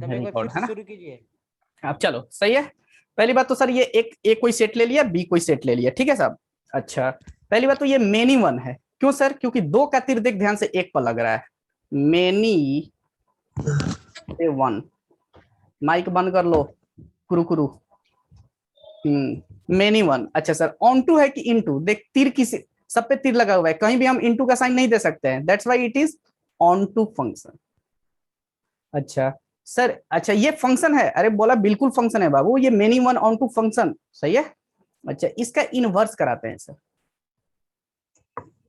तब एक बार रिकॉर्ड फिर है से ना। शुरू कीजिए। अब चलो सही है। पहली बात तो सर ये एक कोई सेट ले लिया, बी कोई सेट ले लिया, ठीक है साहब। अच्छा, पहली बात तो ये मेनी वन है। क्यों सर? क्योंकि दो का तीर देख ध्यान से एक पर लग रहा है। मेनी से वन। माइक बंद कर लो कुरु। Many one. अच्छा सर, ऑन टू है कि इन टू? देख तीर किसी सब पे तीर लगा हुआ है, कहीं भी हम इनटू का साइन नहीं दे सकते हैं, that's why it is onto function. अच्छा सर, अच्छा ये फंक्शन है? अरे बोला बिल्कुल फंक्शन है बाबू, ये many one onto function सही है। अच्छा, इसका इनवर्स कराते हैं सर,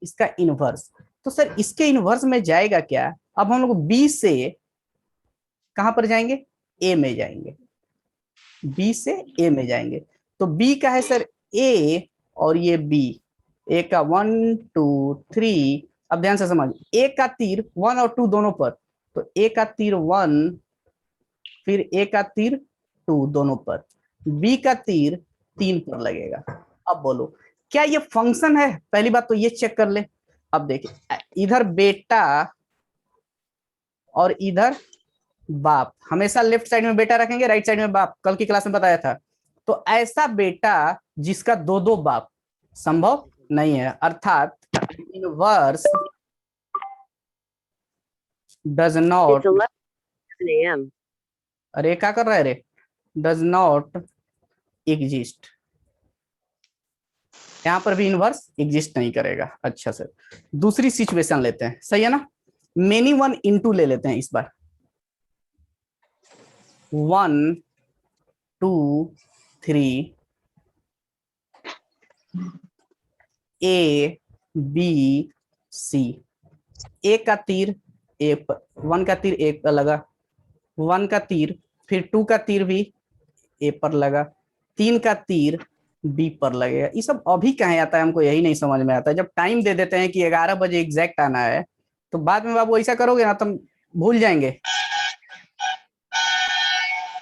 इसका इनवर्स। तो सर इसके इनवर्स में जाएगा क्या? अब हम लोग बी से कहां पर जाएंगे? ए में जाएंगे। बी से ए में जाएंगे। तो बी का है सर ए, और ये बी। ए का 1 2 3। अब ध्यान से समझ, ए का तीर 1 और 2 दोनों पर, तो ए का तीर 1, फिर ए का तीर 2 दोनों पर, बी का तीर 3 पर लगेगा। अब बोलो क्या ये फंक्शन है? पहली बात तो ये चेक कर ले। अब देखिए, इधर बेटा और इधर बाप। हमेशा लेफ्ट साइड में बेटा रखेंगे, राइट साइड में बाप, कल की क्लास में बताया था। तो ऐसा बेटा जिसका दो दो बाप संभव नहीं है, अर्थात इनवर्स डज नॉट। अरे क्या कर रहा है रे? Does not exist. यहां पर भी इनवर्स एग्जिस्ट नहीं करेगा। अच्छा सर, दूसरी सिचुएशन लेते हैं, सही है ना। मेनी वन इनटू ले लेते हैं इस बार। 1 2 3 ए बी सी। ए का तीर ए पर, 1 का तीर ए पर लगा, 1 का तीर, फिर 2 का तीर भी ए पर लगा, 3 का तीर बी पर लगेगा। ये सब अभी कहाँ आता है, हमको यही नहीं समझ में आता है। जब टाइम दे देते हैं कि 11 बजे एग्जैक्ट आना है, तो बाद में बाबू ऐसा करोगे ना तुम भूल जाएंगे।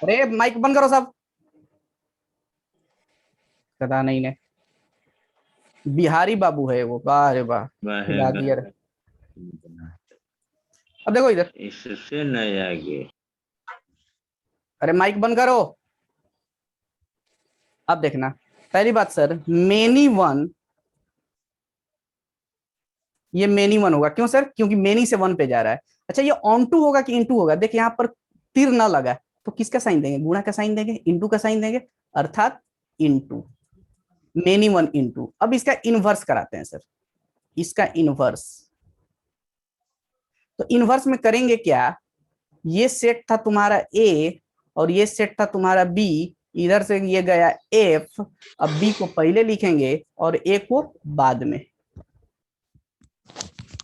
अरे माइक बंद करो सब। पता नहीं ने, बिहारी बाबू है वो, वाह रे वाह, हिला दिया रे। अब देखो इधर, इससे नहीं आगे। अरे माइक बंद करो। अब देखना, पहली बात सर, मेनी वन, ये मेनी वन होगा। क्यों सर? क्योंकि मेनी से वन पे जा रहा है। अच्छा, ये ऑन टू होगा कि इनटू होगा? देखिए यहाँ पर तीर ना लगा, तो किसका साइन देंगे? गुणा का साइन देंगे, इनटू का साइन देंगे, अर्थात इनटू। Many one into. अब इसका इनवर्स कराते हैं सर, इसका इनवर्स। तो इनवर्स में करेंगे क्या? ये सेट था तुम्हारा ए, और ये सेट था तुम्हारा बी। इधर से ये गया एफ। अब बी को पहले लिखेंगे और ए को बाद में।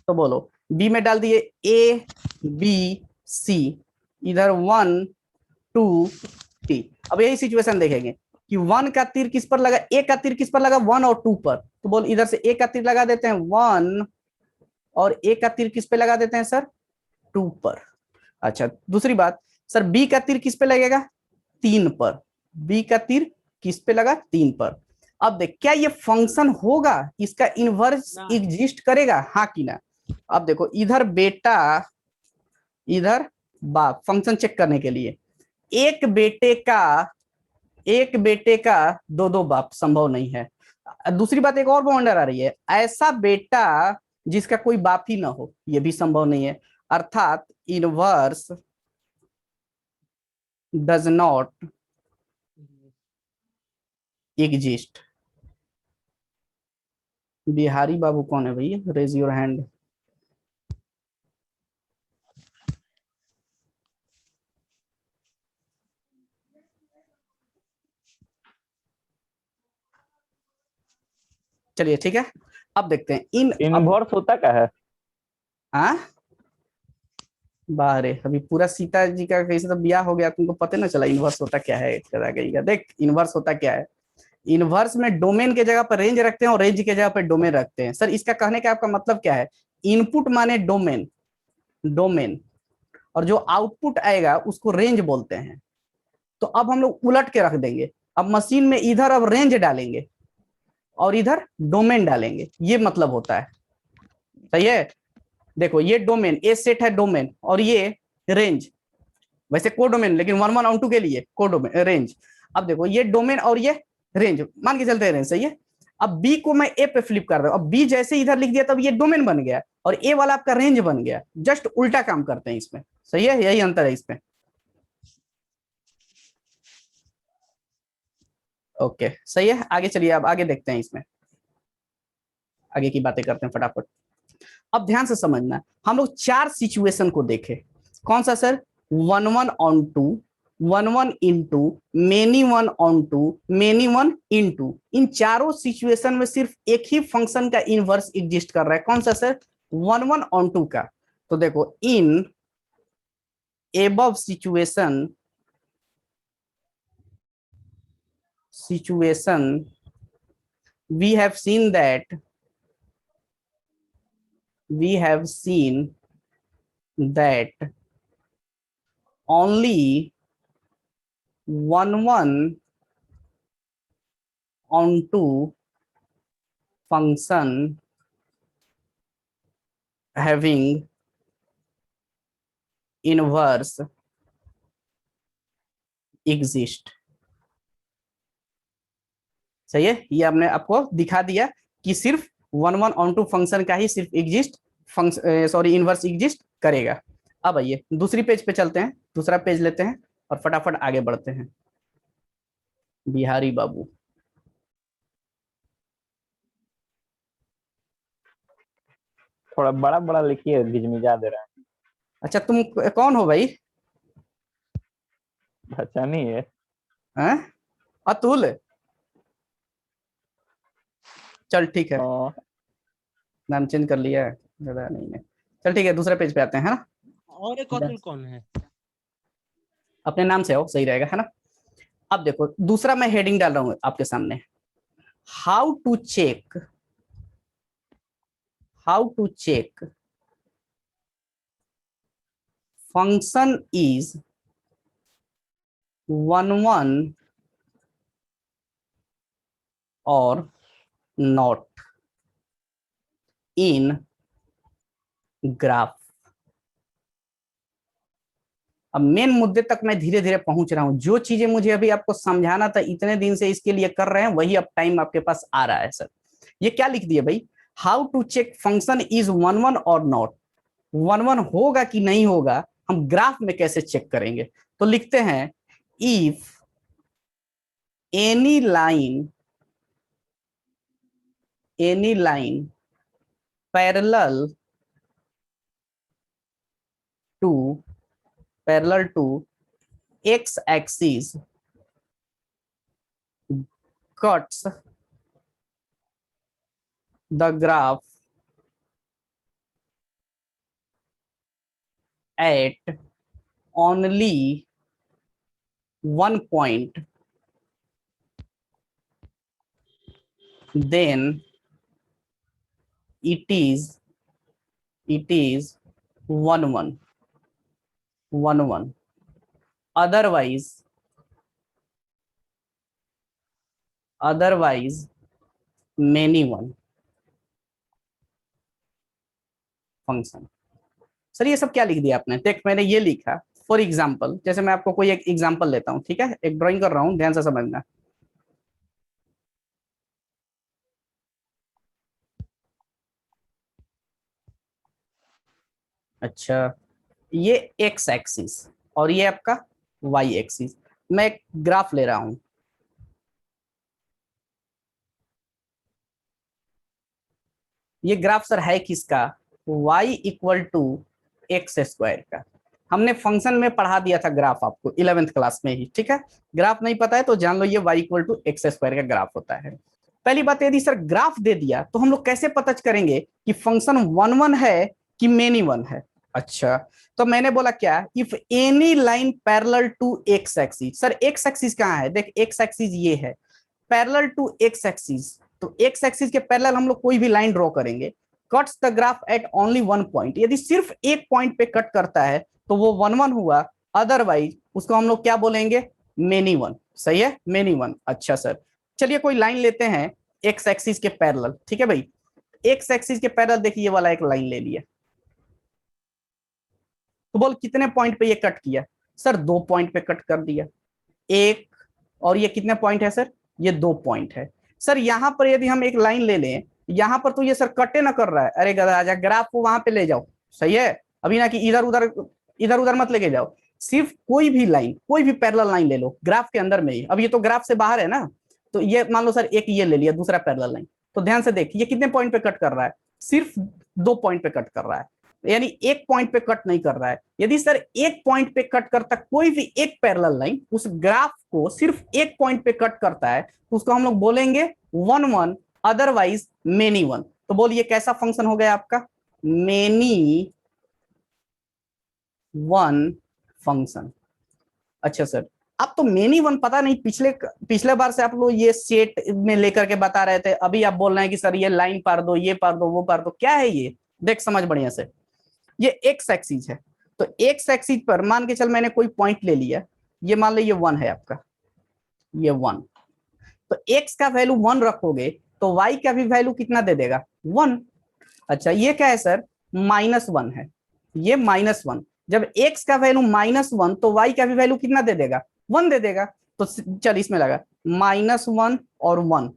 तो बोलो, बी में डाल दिए ए बी सी, इधर 1 2 3। अब यही सिचुएशन देखेंगे कि 1 का तीर किस पर लगा, ए का तीर किस पर लगा? 1 और 2 पर। तो बोल इधर से ए का तीर लगा देते हैं 1, और ए का तीर किस पे लगा देते हैं सर? 2 पर। अच्छा, दूसरी बात सर, बी का तीर किस पे लगेगा? 3 पर। बी का तीर किस पे लगा? 3 पर। अब देख, क्या ये फंक्शन होगा? इसका इनवर्स एग्जिस्ट करेगा, हाँ कि ना? अब देखो, इधर बेटा इधर बाप, फंक्शन चेक करने के लिए। एक बेटे का दो दो बाप संभव नहीं है। दूसरी बात एक और बाउंडर आ रही है, ऐसा बेटा जिसका कोई बाप ही ना हो, यह भी संभव नहीं है। अर्थात इनवर्स डज नॉट एग्जिस्ट। बिहारी बाबू कौन है भैया? Raise your hand. चलिए ठीक है, अब देखते हैं इनवर्स होता क्या है? हाँ बाहर अभी पूरा सीता जी का कैसे तो ब्याह हो गया, तुमको पता ना चला इनवर्स होता क्या है? देख इनवर्स होता क्या है। इनवर्स में डोमेन के जगह पर रेंज रखते हैं, और रेंज के जगह पर डोमेन रखते हैं। सर इसका कहने का आपका मतलब क्या है? इनपुट माने डोमेन, और जो आउटपुट आएगा उसको रेंज बोलते हैं। तो अब हम लोग उलट के रख देंगे। अब मशीन में इधर अब रेंज डालेंगे और इधर डोमेन डालेंगे, ये मतलब होता है। सही है? देखो ये डोमेन, ए सेट है डोमेन, और ये रेंज। वैसे कोडोमेन, लेकिन 1 1 ऑन 2 के लिए कोडोमेन रेंज। अब देखो ये डोमेन और ये रेंज, मान के चलते हैं रेंज, सही है। अब बी को मैं ए पे फ्लिप कर रहा हूं, अब बी जैसे इधर लिख दिया तब ये डोमेन बन गया और ए वाला आपका रेंज बन गया, जस्ट उल्टा काम करते हैं इसमें, सही है, यही अंतर है इसमें। ओके सही है, आगे चलिए, अब आगे देखते हैं, इसमें आगे की बातें करते हैं फटाफट। अब ध्यान से समझना, हम लोग 4 सिचुएशन को देखे, कौन सा sir, 1 1 on 2, 1 1 into, many 1 on 2, many 1 into. इन चारों सिचुएशन में सिर्फ एक ही फंक्शन का इनवर्स एग्जिस्ट कर रहा है, कौन सा सर, 1 1 ऑन 2 का। तो देखो in above situation we have seen that only 1 1 on 2 function having inverse exist। सही है, ये हमने आपको दिखा दिया कि सिर्फ 1 1 ऑन 2 फंक्शन का ही सिर्फ इनवर्स एग्जिस्ट करेगा। अब आइए दूसरी पेज पे चलते हैं, दूसरा पेज लेते हैं और फटाफट आगे बढ़ते हैं। बिहारी बाबू, थोड़ा बड़ा बड़ा लिखिए, गिजमिजा दे रहा है। अच्छा तुम कौन हो भाई? अच्छा नहीं है, हैं? अतुल, चल ठीक है, नाम चेंज कर लिया है, ज्यादा नहीं है। चल ठीक है, दूसरे पेज पे आते हैं, है ना। और एक अतुल कौन है? अपने नाम से हो, सही रहेगा, है ना। अब देखो दूसरा मैं हेडिंग डाल रहा हूं आपके सामने, how to check function is 1 1 or not in graph. अब मेन मुद्दे तक मैं धीरे धीरे पहुंच रहा हूं, जो चीजें मुझे अभी आपको समझाना था, इतने दिन से इसके लिए कर रहे हैं, वही अब टाइम आपके पास आ रहा है सर। ये क्या लिख दिया भाई, how to check function is 1 1 और नॉट, 1 1 होगा कि नहीं होगा, हम ग्राफ में कैसे चेक करेंगे। तो लिखते हैं if any line parallel to x axis cuts the graph at only one point, then it is 1 1 1 1, otherwise many one function. Sir ये सब क्या लिख दिया आपने? देख मैंने ये लिखा, फॉर एग्जाम्पल, जैसे मैं आपको कोई एक एग्जाम्पल लेता हूं, ठीक है, एक ड्राइंग कर रहा हूं, ध्यान से समझना। अच्छा ये एक्स एक्सिस और ये आपका वाई एक्सिस, मैं एक ग्राफ ले रहा हूं, ये ग्राफ सर है किसका, y equal to X square का। हमने फंक्शन में पढ़ा दिया था ग्राफ आपको 11th क्लास में ही, ठीक है। ग्राफ नहीं पता है तो जान लो ये y equal to X square का ग्राफ होता है। पहली बात, यदि सर ग्राफ दे दिया तो हम लोग कैसे पता करेंगे कि फंक्शन 1 1 है कि मेनी 1 है। अच्छा तो मैंने बोला क्या, if any line parallel to X axis. Sir X axis कहाँ है, देख एक्स एक्सिस ये है, पैरेलल टू एक्स एक्सिस, तो एक्स एक्सिस के पैरेलल हम लोग कोई भी लाइन ड्रॉ करेंगे, cuts the graph at only one point. यदि सिर्फ एक पॉइंट पे कट करता है तो वो 1 1 हुआ, अदरवाइज उसको हम लोग क्या बोलेंगे, मेनी 1। सही है, मेनी 1। अच्छा सर चलिए कोई लाइन लेते हैं एक्स एक्सिस के पैरेलल, ठीक है भाई, एक्स एक्सिस के पैरेलल देखिए ये वाला एक लाइन ले लिया, तो बोल कितने पॉइंट पे ये कट किया, सर 2 पॉइंट पे कट कर दिया, एक, और ये कितने पॉइंट है सर, ये 2 पॉइंट है। सर यहाँ पर यदि हम एक लाइन ले लें, यहाँ पर तो ये सर कटे ना कर रहा है, अरे गधा आजा, ग्राफ को वहां पे ले जाओ, सही है, अभी ना कि इधर उधर मत लेके जाओ, सिर्फ कोई भी लाइन, कोई भी पैरेलल लाइन ले लो ग्राफ के अंदर में ही, अब ये तो ग्राफ से बाहर है ना, तो ये मान लो सर एक ये ले लिया दूसरा पैरेलल लाइन, तो ध्यान से देख ये कितने पॉइंट पे कट कर रहा है, सिर्फ 2 पॉइंट पे कट कर रहा है, यानी एक पॉइंट पे कट नहीं कर रहा है। यदि सर एक पॉइंट पे कट करता कोई भी एक पैरेलल लाइन उस ग्राफ को सिर्फ एक पॉइंट पे कट करता है, तो उसको हम लोग बोलेंगे 1 1, अदरवाइज मेनी वन। तो बोलिए कैसा फंक्शन हो गया आपका, मेनी वन फंक्शन। अच्छा सर, अब तो मेनी वन पता नहीं पिछले बार से आप लोग ये सेट में लेकर के बता रहे थे, अभी आप बोल रहे हैं कि सर ये लाइन पार दो, ये पार दो, वो पार दो, क्या है ये, देख समझ बढ़िया से, ये एक्स एक्सिस है, तो एक्स एक्सिस पर मान के चल मैंने कोई पॉइंट ले लिया, ये मान लो ये 1 है आपका, ये 1, तो x का वैल्यू 1 रखोगे तो y का भी वैल्यू कितना दे देगा, 1। अच्छा ये क्या है सर, -1 है, ये -1, जब x का वैल्यू -1 तो y का भी वैल्यू कितना दे देगा, 1 दे देगा, तो चल इसमें लगा -1 और 1,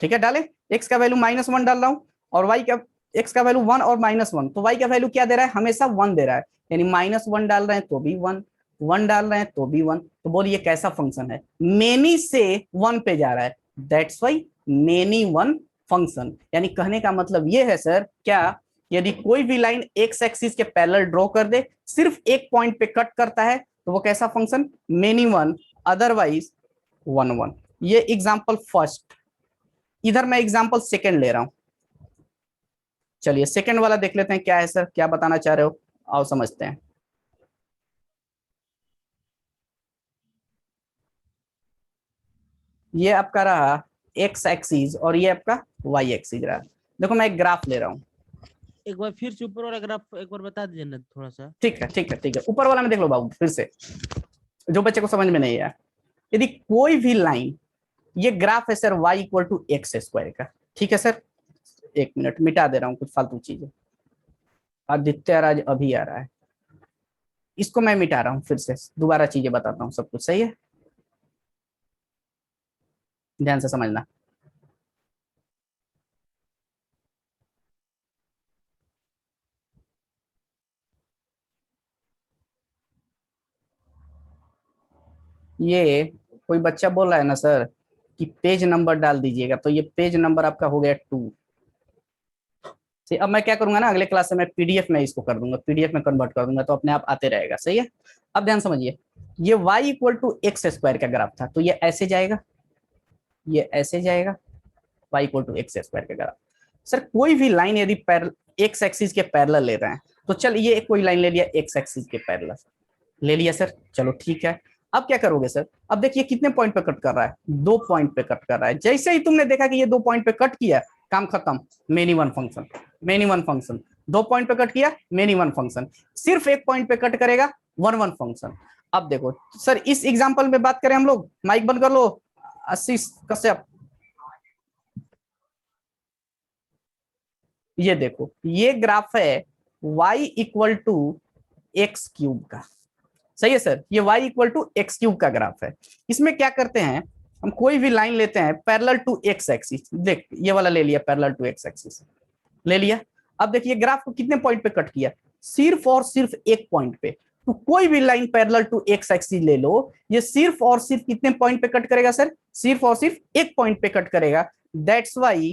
ठीक है, डाले x का वैल्यू -1 डाल रहा हूं और y का, x का वैल्यू 1 और -1, तो y का वैल्यू क्या दे रहा है, हमेशा 1 दे रहा है, यानी -1 डाल रहे हैं तो भी 1, 1 डाल रहे हैं तो भी 1, तो बोलिए कैसा फंक्शन है, मेनी से 1 पे जा रहा है, that's why many one function. यानी कहने का मतलब ये है सर, क्या यदि कोई भी लाइन एक्स एक्सिस के पैरेलल ड्रॉ कर दे, सिर्फ एक पॉइंट पे कट करता है, तो वो कैसा फंक्शन, मेनी वन, अदरवाइज 1 1। ये एग्जांपल फर्स्ट, इधर मैं एग्जांपल सेकंड ले रहा हूं, चलिए सेकंड वाला देख लेते हैं क्या है सर, क्या बताना चाह रहे हो, आओ समझते हैं। ये आपका रहा एक्स एक्सिस और ये आपका वाई एक्सिस रहा, देखो मैं एक ग्राफ ले रहा हूं, एक बार फिर से ऊपर वाला ग्राफ एक बार बता दीजिए ना थोड़ा सा। ठीक है ठीक है ठीक है, ऊपर वाला में देख लो बाबू फिर से, जो बच्चे को समझ में नहीं आया, यदि कोई भी लाइन, ये ग्राफ है sir y equal to X square का, ठीक है सर, एक मिनट मिटा दे रहा हूं कुछ फालतू चीजें, आदित्य राज अभी आ रहा है, इसको मैं मिटा रहा हूं, फिर से दोबारा चीजें बताता हूं, सब कुछ सही है, ध्यान से समझना। ये कोई बच्चा बोल रहा है ना सर कि पेज नंबर डाल दीजिएगा, तो ये पेज नंबर आपका हो गया 2। अब मैं क्या करूंगा ना, अगले क्लास से मैं पीडीएफ में इसको कर दूंगा, पीडीएफ में कन्वर्ट कर दूंगा, तो अपने आप आते रहेगा, सही है। अब ध्यान समझिए, ये y equal to X square का ग्राफ था, तो ये ऐसे जाएगा, ये ऐसे जाएगा, y equal to X square का ग्राफ। सर कोई भी लाइन यदि एक्स एक्सिस के पैरेलल ले रहे हैं, तो चल ये कोई लाइन ले लिया एक्स एक्सिस के पैरेलल ले लिया सर, चलो ठीक है, अब क्या करोगे सर, अब देखिए कितने पॉइंट पे कट कर रहा है, 2 पॉइंट पे कट कर रहा है, जैसे ही तुमने देखा कि ये 2 पॉइंट पे कट किया, काम खत्म, many one function, many one function, 2 point पे कट किया, मेनी वन फंक्शन, सिर्फ एक पॉइंट पे कट करेगा, 1 1 फंक्शन। अब देखो सर इस एग्जाम्पल में बात करें हम लोग, माइक बंद कर लो, आशीष कश्यप, ये देखो ये ग्राफ है y equal to X cube का, सही है सर, ये y equal to X cube का ग्राफ है। इसमें क्या करते हैं, हम कोई भी लाइन लेते हैं पैरेलल टू एक्स एक्सिस, देख ये वाला ले लिया पैरेलल टू एक्स एक्सिस ले लिया, अब देखिए ग्राफ को कितने पॉइंट पे कट किया, सिर्फ और सिर्फ एक पॉइंट पे, तो कोई भी line parallel to X axis ले लो, ये सिर्फ और सिर्फ कितने पॉइंट पे कट करेगा सर, सिर्फ और सिर्फ एक पॉइंट पे कट करेगा, दैट्स वाई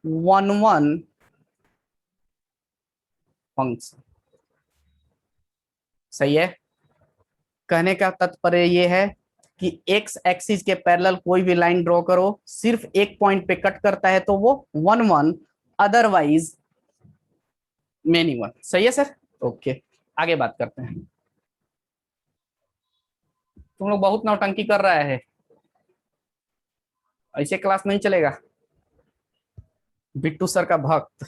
1 1 फंक्शन, सही है। कहने का तात्पर्य ये है कि एक्स एक्सिस के पैरेलल कोई भी लाइन ड्रॉ करो, सिर्फ एक पॉइंट पे कट करता है तो वो 1 1, अदरवाइज मेनी वन, सही है सर, ओके आगे बात करते हैं। तुम लोग बहुत नौटंकी कर रहा है, ऐसे क्लास नहीं चलेगा, बिट्टू सर का भक्त,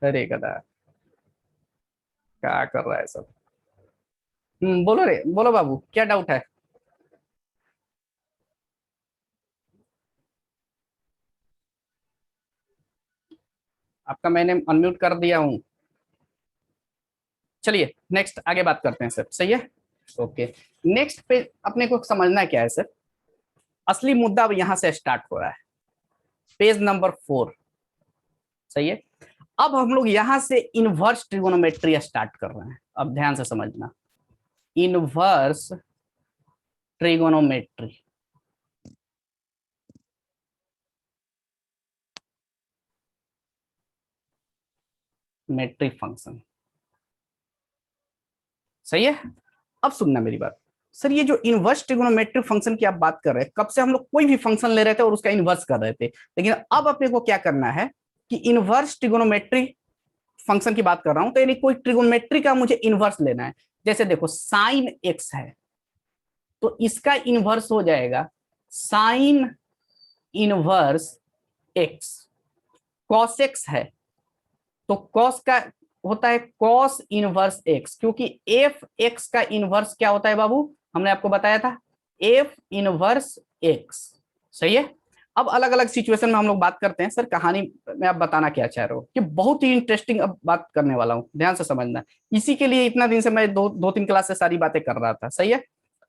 अरे गदा क्या कर रहा है सब, बोलो रे, बोलो बाबू क्या डाउट है, आपका मैंने अनम्यूट कर दिया हूं, चलिए नेक्स्ट आगे बात करते हैं सर, सही है। ओके, नेक्स्ट पे अपने को समझना क्या है सर, असली मुद्दा अब यहां से स्टार्ट हो रहा है, पेज नंबर 4, सही है। अब हम लोग यहां से इनवर्स ट्रिगोनोमेट्री स्टार्ट कर रहे हैं, अब ध्यान से समझना, इनवर्स ट्रिगोनोमेट्री। मेट्रिक फंक्शन, सही है। अब सुनना मेरी बात सर, ये जो इनवर्स ट्रिगोनोमेट्रिक फंक्शन की आप बात कर रहे हैं, कब से हम लोग कोई भी फंक्शन ले रहे थे और उसका इनवर्स कर रहे थे, लेकिन अब अपने को क्या करना है कि इनवर्स ट्रिगोनोमेट्री फंक्शन की बात कर रहा हूं, तो यानी कोई ट्रिगोनोमेट्री का मुझे इनवर्स लेना है। जैसे देखो साइन एक्स है, तो इसका इनवर्स हो जाएगा sine inverse x. Cos x है, तो कॉस का होता है कॉस इनवर्स एक्स, क्योंकि एफ एक्स का इनवर्स क्या होता है बाबू, हमने आपको बताया था एफ इनवर्स एक्स, सही है। अब अलग अलग सिचुएशन में हम लोग बात करते हैं। सर कहानी में आप बताना क्या चाह रहे हो, कि बहुत ही इंटरेस्टिंग अब बात करने वाला हूं, ध्यान से समझना। इसी के लिए इतना दिन से मैं दो तीन क्लास से सारी बातें कर रहा था, सही है।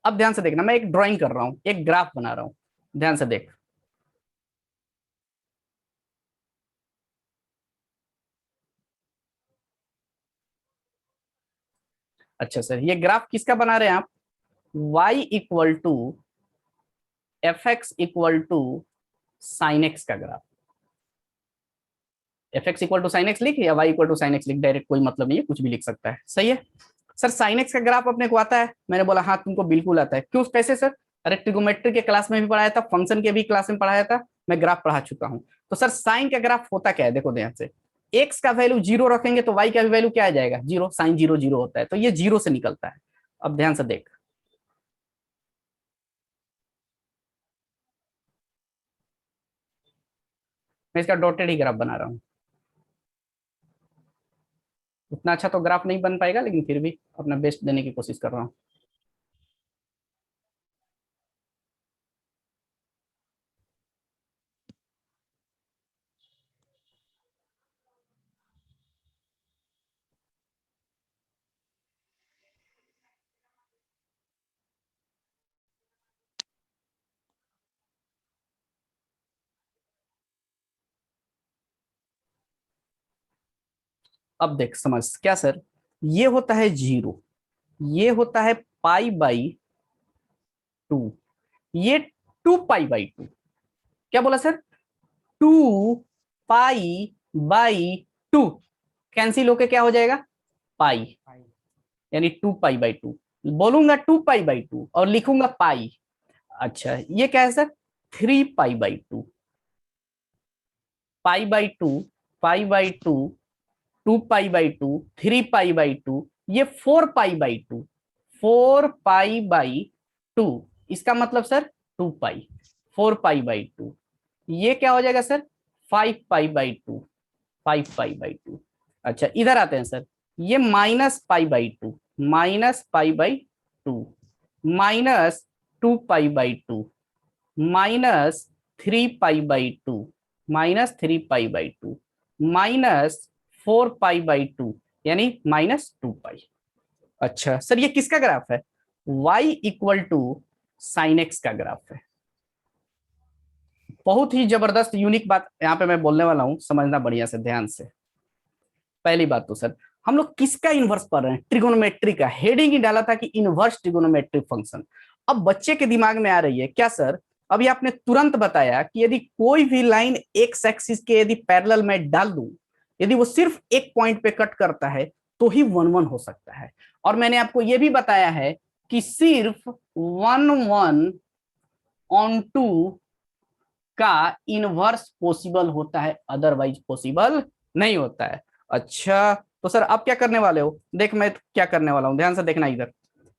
अब ध्यान से देखना, मैं एक ड्राइंग कर रहा हूं, एक ग्राफ बना रहा हूं, ध्यान से देख। अच्छा सर, ये ग्राफ किसका बना रहे हैं आप, y equal to f x equal to sine x का graph. F x equal to sine x लिख या y equal to sine x लिख, डायरेक्ट कोई मतलब नहीं है, कुछ भी लिख सकता है, सही है। सर साइन एक्स का ग्राफ अपने को आता है, मैंने बोला हाँ तुमको बिल्कुल आता है, क्यों कैसे सर, अरे ट्रिगोमेट्री के क्लास में भी पढ़ाया था, फंक्शन के भी क्लास में पढ़ाया था, मैं ग्राफ पढ़ा चुका हूँ। तो सर साइन का ग्राफ होता क्या है, देखो ध्यान से, एक्स का वैल्यू जीरो रखेंगे तो वाई का भी वैल्यू क्या आ जाएगा, जीरो, साइन जीरो जीरो होता है, तो ये जीरो से निकलता है। अब ध्यान से देख, मैं इसका डॉटेड ही ग्राफ बना रहा हूँ। उतना अच्छा तो ग्राफ नहीं बन पाएगा, लेकिन फिर भी अपना बेस्ट देने की कोशिश कर रहा हूँ। अब देख समझ क्या सर, ये होता है जीरो, ये होता है पाई बाई टू, ये टू पाई बाई टू, क्या बोला sir, two pi by two, cancel होके क्या हो जाएगा, पाई, यानी टू पाई बाई टू, बोलूंगा टू पाई बाई टू और लिखूंगा पाई। अच्छा ये क्या है sir, three pi by two, pi by two, pi by two, two pi by two, three pi by two, ये four pi by two, four pi by to, इसका मतलब sir two pi, four pi by two, ये क्या हो जाएगा sir, five pi by two, five pi by two. अच्छा इधर आते हैं सर, ये minus pi by two, minus pi by two, minus two pi by two, minus three pi by two, minus three pi by two, minus four pi by two, यानी minus two pi. अच्छा sir ये किसका graph है, y equal to sine x का graph है। बहुत ही जबरदस्त unique बात यहाँ पे मैं बोलने वाला हूँ, समझना बढ़िया से ध्यान से। पहली बात तो सर हम लोग किसका इनवर्स पढ़ रहे हैं, ट्रिगोनोमेट्री का, हेडिंग ही डाला था कि इनवर्स ट्रिगोनोमेट्रिक फंक्शन। अब बच्चे के दिमाग में आ रही है क्या सर, अभी आपने तुरंत बताया कि यदि कोई भी लाइन एक्स एक्सिस के यदि पैरेलल में डाल दूं, यदि वो सिर्फ एक पॉइंट पे कट करता है तो ही वन वन हो सकता है। और मैंने आपको यह भी बताया है कि सिर्फ वन वन ऑन टू का इनवर्स पॉसिबल होता है, अदरवाइज पॉसिबल नहीं होता है। अच्छा तो सर आप क्या करने वाले हो, देख मैं क्या करने वाला हूं, ध्यान से देखना, इधर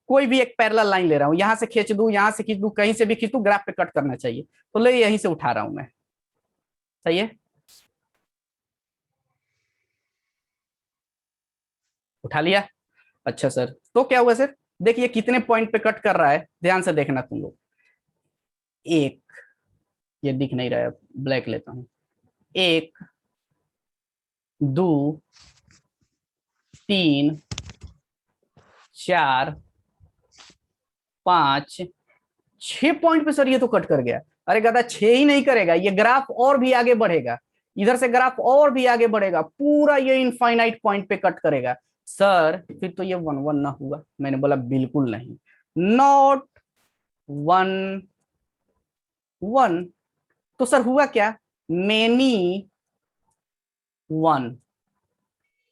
कोई भी एक पैरेलल लाइन ले रहा हूं, यहां से खींच दूं, यहां से खींच दूं, कहीं से भी खींच दूं, ग्राफ पे कट करना चाहिए, तो ले यहीं से उठा रहा हूं मैं, सही है, उठा लिया। अच्छा सर तो क्या हुआ सर, देखिए कितने पॉइंट पे कट कर रहा है, ध्यान से देखना तुम लोग, एक, ये दिख नहीं रहा है, ब्लैक लेता हूं, एक, दो, तीन, चार, 5 6 पॉइंट पे सर ये तो कट कर गया। अरे गधा 6 ही नहीं करेगा, ये ग्राफ और भी आगे बढ़ेगा, इधर से ग्राफ और भी आगे बढ़ेगा, पूरा ये इनफाइनाइट पॉइंट पे कट करेगा। सर फिर तो ये 1 1 ना हुआ। मैंने बोला बिल्कुल नहीं, नॉट 1 1। तो सर हुआ क्या, मेनी 1।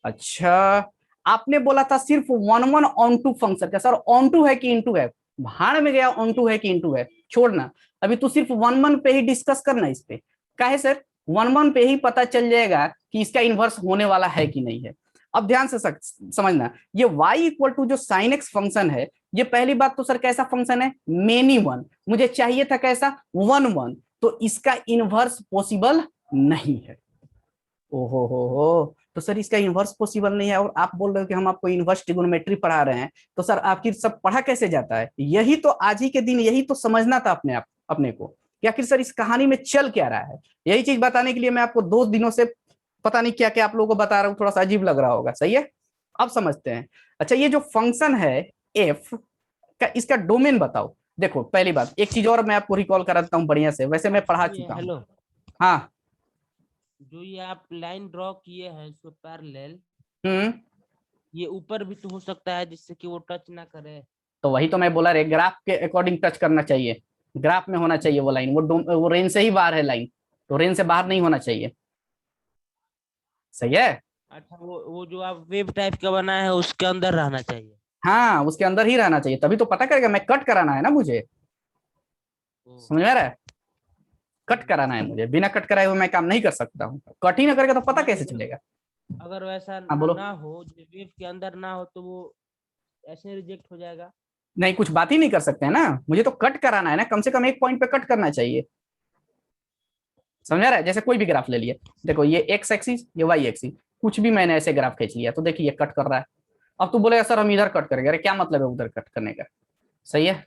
अच्छा, आपने बोला था सिर्फ 1 1 ऑन टू फंक्शन का। सर ऑन टू है कि इनटू है, भाड़ में गया, ऑन टू है कि इनटू है, छोड़ना। अभी तो सिर्फ 1 1 पे ही डिस्कस करना इस पे। काहे सर, 1 1 पे ही पता चल जाएगा कि इसका इनवर्स होने वाला है कि नहीं है। अब ध्यान से समझना, ये y इक्वल टू जो साइन एक्स फंक्शन है, ये पहली बात तो सर कैसा फंक्शन है, मेनी 1। मुझे चाहिए था कैसा, 1 1, तो इसका इनवर्स पॉसिबल नहीं है। ओहो हो, तो सर इसका इनवर्स पॉसिबल नहीं है, और आप बोल रहे हो कि हम आपको इनवर्स ट्रिगोनोमेट्री पढ़ा रहे हैं। तो सर आखिर सब पढ़ा कैसे जाता है, यही तो आज ही के दिन यही तो समझना था अपने को कि आखिर सर इस कहानी में चल क्या रहा है। यही चीज बताने के लिए मैं आपको 2 दिनों से पता नहीं क्या क्या आप लोगों को बता रहा हूँ, थोड़ा सा अजीब लग रहा होगा, सही है। अब समझते हैं। अच्छा, ये जो फंक्शन है एफ का, इसका डोमेन बताओ। देखो पहली बात, एक चीज और मैं आपको रिकॉल कराता हूँ बढ़िया से, वैसे मैं पढ़ा चुका हूँ। हेलो, हाँ, जो ये आप लाइन ड्रॉ किए हैं इसको पैरेलल, हम्म, ये ऊपर भी तो हो सकता है जिससे कि वो टच ना करे। तो वही तो मैं बोला रे, ग्राफ के अकॉर्डिंग टच करना चाहिए, ग्राफ में होना चाहिए वो लाइन, वो रेंज से ही बाहर है लाइन, तो रेंज से बाहर नहीं होना चाहिए, सही है। अच्छा, वो जो आप वेव टाइप का बनाए हैं उसके अंदर रहना चाहिए। हाँ, उसके अंदर ही रहना चाहिए, तभी तो पता करेगा। मैं कट कराना है ना मुझे, ओ, समझ में आ रहा है, कट कराना है मुझे, बिना कट कराए हुए मैं काम नहीं कर सकता हूँ। कट ही ना करेगा तो पता नहीं, कैसे चलेगा। अगर वैसा हाँ बोलो। ना हो, जो वेव के अंदर ना हो, तो वो ऐसे रिजेक्ट हो जाएगा। नहीं, कुछ बात ही नहीं कर सकते हैं ना, मुझे तो कट कराना है ना, कम से कम एक पॉइंट पे कट करना चाहिए, समझ रहा है। जैसे कोई भी ग्राफ ले लिए, देखो ये एक्स एक्सिस, ये वाई एक्सिस, कुछ भी मैंने ऐसे ग्राफ खींच लिया, तो देखिए ये कट कर रहा है। अब तू बोलेगा सर हम इधर कट करेंगे, अरे क्या मतलब है उधर कट करने का, सही है।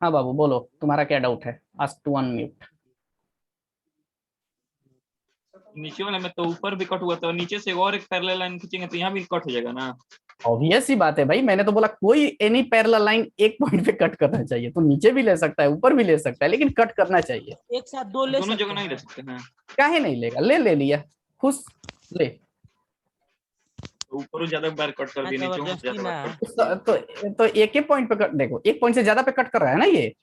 हाँ बाबू बोलो, तुम्हारा क्या डाउट है, आस्क टू अनम्यूट। नीचे वाले में तो ऊपर भी कट हुआ था, नीचे से और एक पैरेलल लाइन खींचेंगे तो यहाँ भी कट हो जाएगा ना। ऑब्वियस सी बात है भाई, मैंने तो बोला कोई एनी पैरेलल लाइन एक पॉइंट पे कट करना चाहिए, तो नीचे भी ले सकता है, ऊपर भी ले सकता है, लेकिन कट करना चाहिए। एक साथ दो ले दोनों सकते जगह नहीं ले हैं। सकते हैं। काहे नहीं लेगा, ले लिया, खुश ले। ऊपर ज्यादा बार कट कर दिए, नीचे जबरदस्ती ज्यादा ना। बार कट तो एक ही पॉइंट पे कट, देखो एक पॉइंट से ज्यादा पे कट कर रहा है ना, ये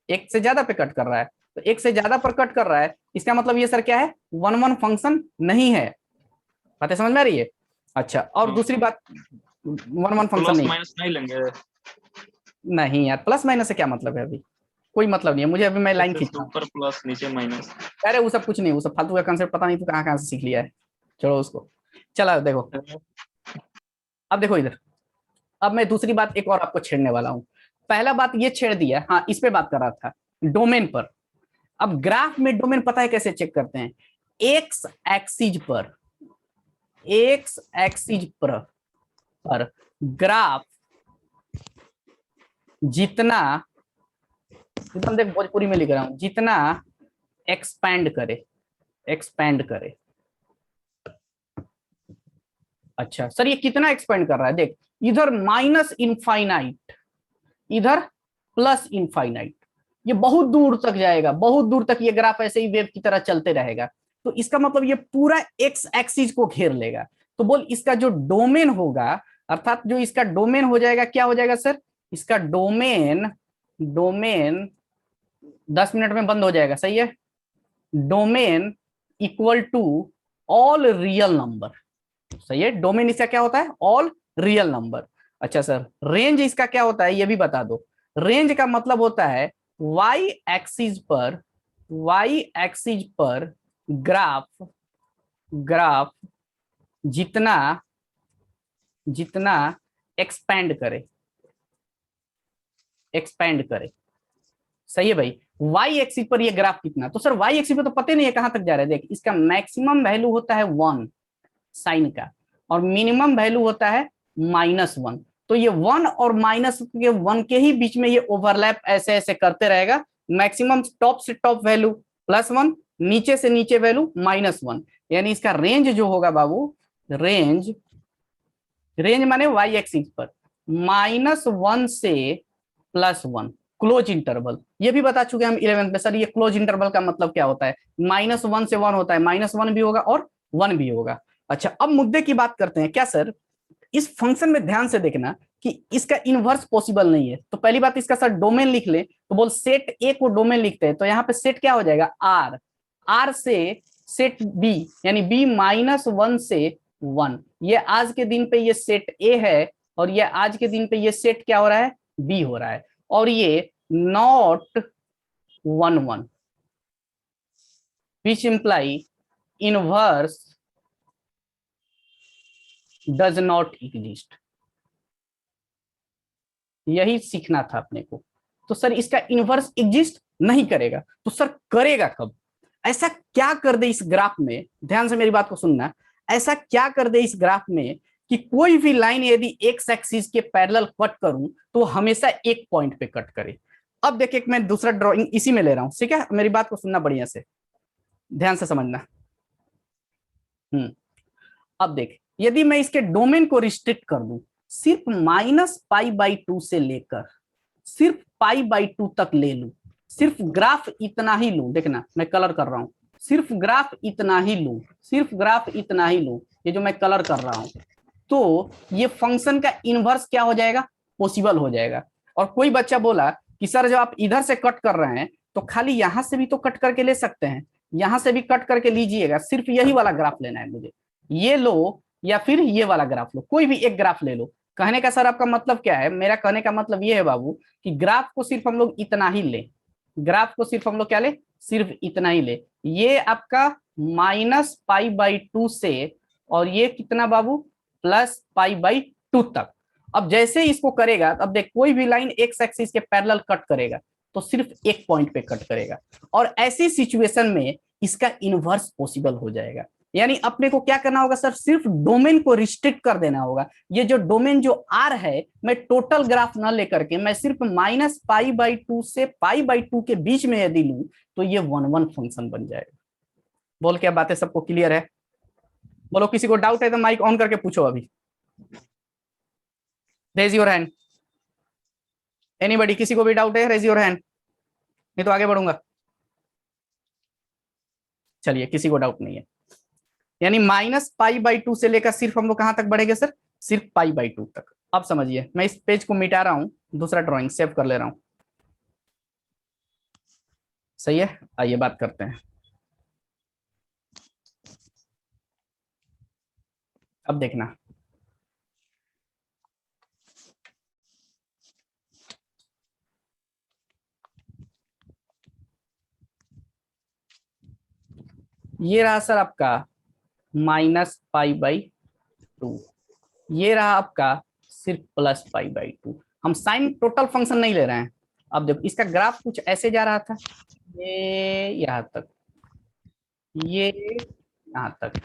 एक से ज्यादा पे कट कर रहा है, तो एक से ज्यादा पर कट कर रहा है, इसका मतलब ये सर क्या है, 1 1 फंक्शन नहीं है। बातें समझ में आ रही है। अच्छा, और दूसरी बात, 1 1 फंक्शन प्लस नहीं, माइनस नहीं लेंगे। नहीं यार, प्लस माइनस से क्या मतलब है, अभी कोई मतलब नहीं है मुझे, अभी मैं लाइन खींचता हूँ। ऊपर प्लस नीचे माइनस। अरे वो सब कुछ नहीं, वो सब फालतू का कंसेप्ट, पता नहीं तू कहाँ कहाँ से सीख लिया है, छोड़ो उसको। चला देखो, अब देखो इधर, अब मैं दूसरी बात एक और आपको छेड़ने वाला हूँ। पहला बात ये छेड़ दिया, हाँ इस पे बात कर रहा था, डोमेन पर। अब ग्राफ में डोमेन पता है कैसे चेक करते हैं, एक्स एक्सिस पर, एक्स एक्सिस पर ग्राफ जितना, एकदम देख भोजपुरी में लिख रहा हूं, जितना एक्सपैंड करे, एक्सपैंड करे। अच्छा सर ये कितना एक्सपेंड कर रहा है, देख इधर माइनस इनफाइनाइट, इधर प्लस इनफाइनाइट, ये बहुत दूर तक जाएगा, बहुत दूर तक ये ग्राफ ऐसे ही वेव की तरह चलते रहेगा। तो इसका मतलब ये पूरा एक्स एक्सिस को घेर लेगा। तो बोल इसका जो डोमेन होगा, अर्थात जो इसका डोमेन हो जाएगा, क्या हो जाएगा सर, इसका डोमेन, डोमेन 10 मिनट में बंद हो जाएगा, सही है। Domain equal to all real number, सही है। डोमेन इसका क्या होता है, ऑल रियल नंबर। अच्छा सर रेंज इसका क्या होता है ये भी बता दो। रेंज का मतलब होता है y एक्सिस पर, y एक्सिस पर ग्राफ, ग्राफ जितना, जितना एक्सपैंड करे, एक्सपैंड करे, सही है भाई। y एक्सिस पर ये ग्राफ कितना, तो सर y एक्सिस पे तो पता नहीं है कहां तक जा रहा है। देख इसका मैक्सिमम वैल्यू होता है 1 साइन का, और मिनिमम वैल्यू होता है -1। तो ये 1 और -1 के ही बीच में ये ओवरलैप ऐसे ऐसे करते रहेगा। मैक्सिमम टॉप से टॉप वैल्यू +1, नीचे से नीचे वैल्यू -1, यानी इसका रेंज जो होगा बाबू, रेंज, रेंज माने y एक्सिस पर, -1 से +1 क्लोज इंटरवल। ये भी बता चुके हम 11th में सर, ये क्लोज इंटरवल का मतलब क्या होता है। -1 से 1 होता है, -1 भी होगा और 1 भी होगा। अच्छा, अब मुद्दे की बात करते हैं। क्या सर, इस फंक्शन में ध्यान से देखना कि इसका इनवर्स पॉसिबल नहीं है। तो पहली बात, इसका सर डोमेन लिख ले, तो बोल सेट ए को डोमेन लिखते हैं, तो यहाँ पे सेट क्या हो जाएगा, आर। आर से सेट बी, यानी बी -1 से 1। ये आज के दिन पे ये सेट ए है, और ये आज के दिन पे ये सेट क्या हो रहा है, बी हो रहा है। और ये not 1 1, which imply inverse does not exist. यही सीखना था अपने को। तो सर इसका इनवर्स एग्जिस्ट नहीं करेगा, तो सर करेगा कब। ऐसा क्या कर दे इस ग्राफ में, ध्यान से मेरी बात को सुनना, ऐसा क्या कर दे इस ग्राफ में कि कोई भी लाइन यदि एक्स एक्सिस के पैरेलल कट करूं तो हमेशा एक पॉइंट पे कट करे। अब देखिए, मैं दूसरा ड्राइंग इसी में ले रहा हूं, ठीक है, मेरी बात को सुनना बढ़िया से, ध्यान से समझना। अब देख, यदि मैं इसके डोमेन को रिस्ट्रिक्ट कर दूं, सिर्फ -π/2 से लेकर सिर्फ π/2 तक ले लूं, सिर्फ ग्राफ इतना ही लूं, देखना मैं कलर कर रहा हूं, सिर्फ ग्राफ इतना ही लूं, सिर्फ ग्राफ इतना ही लूं, ये जो मैं कलर कर रहा हूं, तो ये फंक्शन का इनवर्स क्या हो जाएगा, पॉसिबल हो जाएगा। और कोई बच्चा बोला कि सर जब आप इधर से कट कर रहे हैं तो खाली यहां से भी तो कट करके ले सकते हैं, यहां से भी कट करके लीजिएगा, सिर्फ यही वाला ग्राफ लेना है मुझे, ये लो या फिर ये वाला ग्राफ लो, कोई भी एक ग्राफ ले लो। कहने का सर आपका मतलब क्या है, मेरा कहने का मतलब ये है बाबू कि ग्राफ को सिर्फ हम लोग इतना ही ले, ग्राफ को सिर्फ हम लोग क्या ले, सिर्फ इतना ही ले। ये आपका -π/2 से, और ये कितना बाबू, +π/2 तक। अब जैसे इसको करेगा, अब देख कोई भी लाइन एक्स एक्सिस के पैरेलल कट करेगा तो सिर्फ एक पॉइंट पे कट करेगा, और ऐसी सिचुएशन में इसका इनवर्स पॉसिबल हो जाएगा। यानी अपने को क्या करना होगा सर, सिर्फ डोमेन को रिस्ट्रिक्ट कर देना होगा। ये जो डोमेन जो आर है, मैं टोटल ग्राफ न लेकर के मैं सिर्फ -π/2 से π/2 के बीच में यदि लूं तो ये 1 1 फंक्शन बन जाएगा। बोल, क्या बातें सबको क्लियर है? बोलो, किसी को डाउट है तो माइक ऑन करके पूछो अभी, रेज योर हैंड। एनीबॉडी, किसी को भी डाउट है, रेज योर हैंड, नहीं तो आगे बढ़ूंगा। चलिए, किसी को डाउट नहीं है। यानी -π/2 से लेकर सिर्फ हम लोग कहां तक बढ़ेंगे सर, सिर्फ π/2 तक। अब समझिए, मैं इस पेज को मिटा रहा हूं, दूसरा ड्राइंग सेव कर ले रहा हूं, सही है। आइए बात करते हैं। अब देखना, ये रहा सर आपका -π/2, ये रहा आपका सिर्फ +π/2। हम साइन टोटल फंक्शन नहीं ले रहे हैं। अब देखो, इसका ग्राफ कुछ ऐसे जा रहा था, ये यहां तक, ये यहां तक।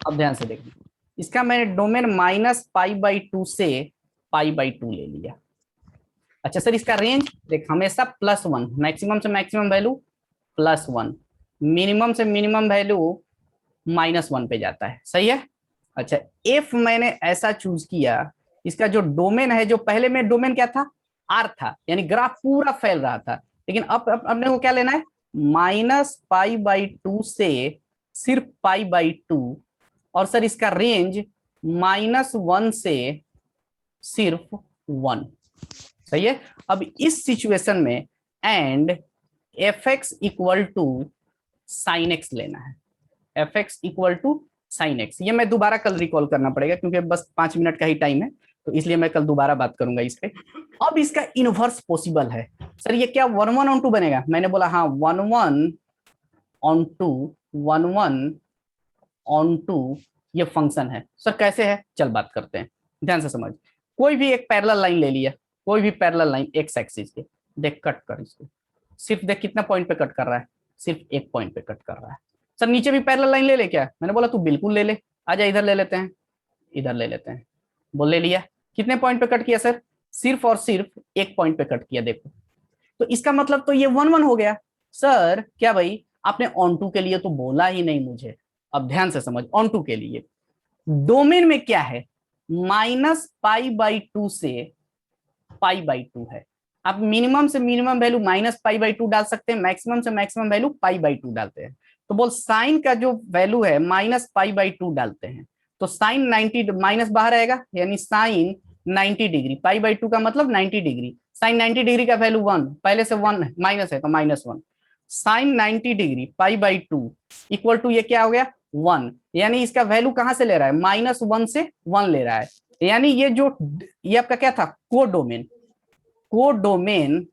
अब ध्यान से देखिए, इसका मैंने डोमेन -π/2 से π/2 ले लिया। अच्छा सर, इसका रेंज देख, हमेशा +1, मैक्सिमम से मैक्सिमम वैल्यू +1, मिनिमम से मिनिमम वैल्यू -1 पे जाता है, सही है। अच्छा, एफ मैंने ऐसा चूज किया, इसका जो डोमेन है, जो पहले में डोमेन क्या था, आर था, यानी ग्राफ पूरा फैल रहा था, लेकिन अब अपने को क्या लेना है, -π/2 से सिर्फ π/2, और सर इसका रेंज -1 से सिर्फ 1, सही है। अब इस सिचुएशन में and fx equal to sine X लेना है, fx equal to sine X. ये मैं दोबारा कल रिकॉल करना पड़ेगा क्योंकि बस 5 मिनट का ही टाइम है, तो इसलिए मैं कल दोबारा बात करूंगा इस पे। अब इसका इनवर्स पॉसिबल है सर, ये क्या 1 1 on 2 बनेगा? मैंने बोला हाँ, 1 1 on 2, 1 1 on 2 ये फंक्शन है। सर कैसे है, चल बात करते हैं, ध्यान से समझ। कोई भी एक पैरेलल लाइन ले लिया, कोई भी पैरेलल लाइन एक्स एक्सिस के, देख कट कर इसको, सिर्फ देख कितना पॉइंट पे कट कर रहा है, सिर्फ एक पॉइंट पे कट कर रहा है। सर नीचे भी पैरेलल लाइन ले ले क्या? मैंने बोला तू बिल्कुल ले ले, आजा इधर ले लेते हैं, इधर ले लेते हैं। बोल ले लिया, कितने पॉइंट पे कट किया सर? सिर्फ और सिर्फ एक पॉइंट पे कट किया। देखो तो इसका मतलब तो ये 1 1 हो गया। सर क्या भाई आपने ऑन टू के लिए तो बोला ही नहीं मुझे। अब ध्यान से समझ, ऑन टू के लिए डोमेन में क्या है, -π/2 से π/2 है। आप मिनिमम से मिनिमम वैल्यू -π/2 डाल सकते हैं, मैक्सिमम से मैक्सिमम वैल्यू π/2 डालते हैं। तो बोल साइन का जो वैल्यू है -π/2 डालते हैं, तो साइन 90 माइनस बाहर आएगा, यानी साइन 90 डिग्री, π/2 का मतलब 90 डिग्री, साइन 90 डिग्री का वैल्यू 1, पहले से 1 माइनस है तो -1, साइन 90 डिग्री π/2 इक्वल टू ये क्या हो गया 1, यानी इसका वैल्यू कहां से ले रहा है, -1 से 1 ले रहा है। यानी ये आपका क्या था, कोडोमेन,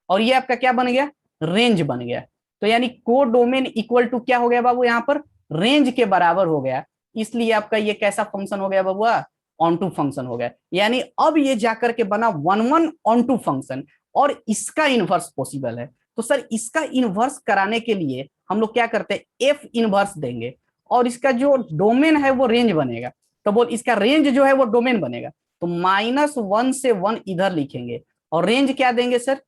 और ये आपका क्या बन गया, रेंज बन गया। तो यानी कोडोमेन इक्वल टू क्या हो गया बाबू, यहाँ पर रेंज के बराबर हो गया, इसलिए आपका ये कैसा फंक्शन हो गया बाबूआ, ऑन टू फंक्शन हो गया। यानी अब ये जाकर के बना 1 ऑन टू फंक्शन, और इसका इनवर्स पॉसिबल है। तो सर इसका इनवर्स कराने के लिए हम लोग क्या करते हैं, एफ इनवर्स देंगे, और इसका जो डोमेन है वो रेंज बनेगा। तो बोल इसका रेंज जो है वो डोमेन बनेगा, तो -1 से 1 इधर लिखेंगे, और रेंज क्या देंगे सर,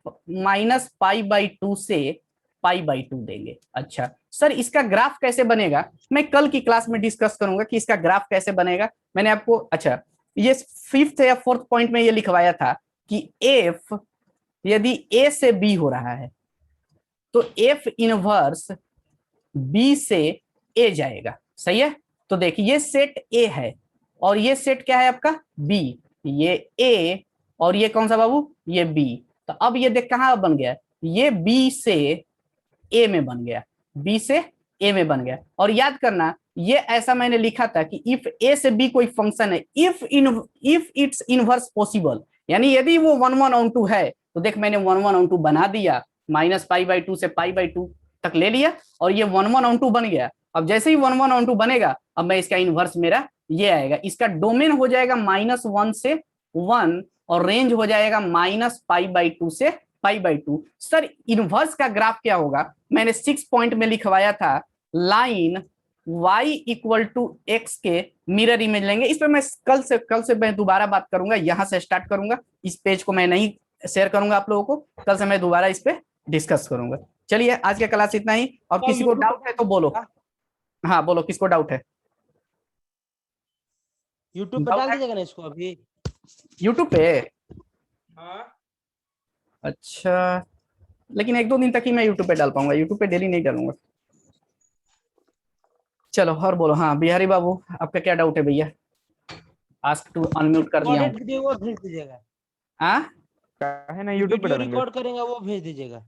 -π/2 से π/2 देंगे। अच्छा सर इसका ग्राफ कैसे बनेगा, मैं कल की क्लास में डिस्कस करूंगा कि इसका ग्राफ कैसे बनेगा। मैंने आपको अच्छा ये 5th या 4th पॉइंट में ये लिखवाया था कि एफ यदि ए से बी हो रहा है तो एफ इनवर्स बी से ए जाएगा, सही है। तो देखिए ये सेट ए है और ये सेट क्या है आपका बी, ये ए और ये कौन सा बाबू, ये बी। तो अब ये देख कहां बन गया, ये बी से ए में बन गया, बी से ए में बन गया। और याद करना ये ऐसा मैंने लिखा था कि इफ ए से बी कोई फंक्शन है, इफ इट्स इनवर्स पॉसिबल, यानी यदि वो 1 ऑन 2 है, तो देख मैंने 1 ऑन 2 बना दिया, -π/2 से π/2 तक ले लिया, और ये 1 ऑन 2 बन गया। अब जैसे ही 1 ऑन 2 बनेगा, अब मैं इसका इनवर्स मेरा ये आएगा, इसका डोमेन हो जाएगा -1 से 1 और रेंज हो जाएगा -π/2 से π/2। सर इनवर्स का ग्राफ क्या होगा, मैंने 6 पॉइंट में लिखवाया था, लाइन y = x के मिरर इमेज लेंगे। इस पर मैं कल से मैं दोबारा बात करूंगा, यहां से स्टार्ट करूंगा, इस पेज को मैं नहीं शेयर करूंगा आप लोगों को, कल से मैं दोबारा इस पे डिस्कस करूंगा। चलिए आज का क्लास इतना ही, और किसी को डाउट है तो बोलो। हाँ बोलो, किसको डाउट है, यूट्यूब पे डाल दीजिएगा ना इसको अभी, यूट्यूब पे। हाँ अच्छा लेकिन 1-2 दिन तक ही मैं यूट्यूब पे डाल पाऊंगा, यूट्यूब पे डेली नहीं डालूंगा। चलो और बोलो। हाँ बिहारी बाबू आपका क्या डाउट है भैया, आस्क टू अनम्यूट कर दिया हूं। वीडियो वो भेज दीजिएगा, हाँ काहे ना यूट्यूब पे वीडियो डालेंगे। रिकॉर्ड करेंगे वो भेज दीजिएगा।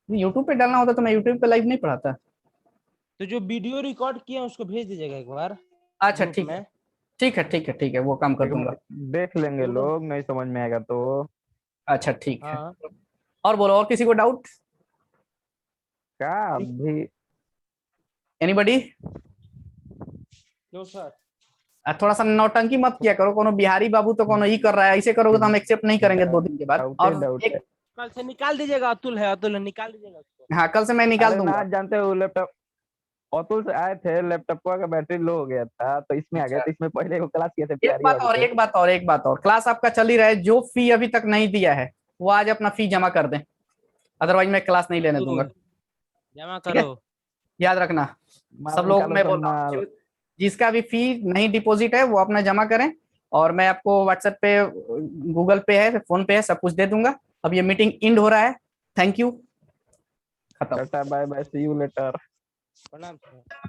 यूट्यूब पे डालना होता तो मैं यूट्यूब पे लाइव नहीं पढ़ाता। तो जो वीडियो रिकॉर्ड किया उसको भेज दीजिएगा एक बार। अच्छा ठीक है, ठीक है, ठीक है, ठीक है, वो काम कर दूंगा। देख लेंगे लोग, नहीं समझ में आएगा तो। अच्छा ठीक है, हाँ और बोलो, और किसी को डाउट, क्या अभी एनीबॉडी। नो सर, थोड़ा सा नौटंकी मत किया करो, कोनो बिहारी बाबू तो कोनो ही कर रहा है, ऐसे करोगे तो हम एक्सेप्ट नहीं करेंगे 2 दिन के बाद। और डाउट है। कल से निकाल दीजिएगा, अतुल है, अतुल है, निकाल दीजिएगा उसको। हाँ कल से मैं निकाल अरे दूंगा। ना जानते हो, लैपटॉप अतुल से आए थे, लैपटॉप का बैटरी लो हो गया था तो इसमें आ गया, तो इसमें पहले वो क्लास किए थे एक प्यारी बात वाली और पे। एक बात और, क्लास आपका चल ही रहा है, जो फी अभी तक नहीं दिया है वो आज अपना फी जमा कर दें, अदरवाइज मैं क्लास नहीं लेने दूंगा। जमा ठीक है? करो। याद रखना माल सब लोग, निकालो मैं सब बोल रहा माल। हूँ जिसका भी फी नहीं डिपॉजिट है वो अपना जमा करें, और मैं आपको व्हाट्सएप पे, गूगल पे है, फोन पे है, सब कुछ दे दूंगा। अब ये मीटिंग एंड हो रहा है, थैंक यू, खत्म। Tata bye bye, see you later. प्रणाम सर।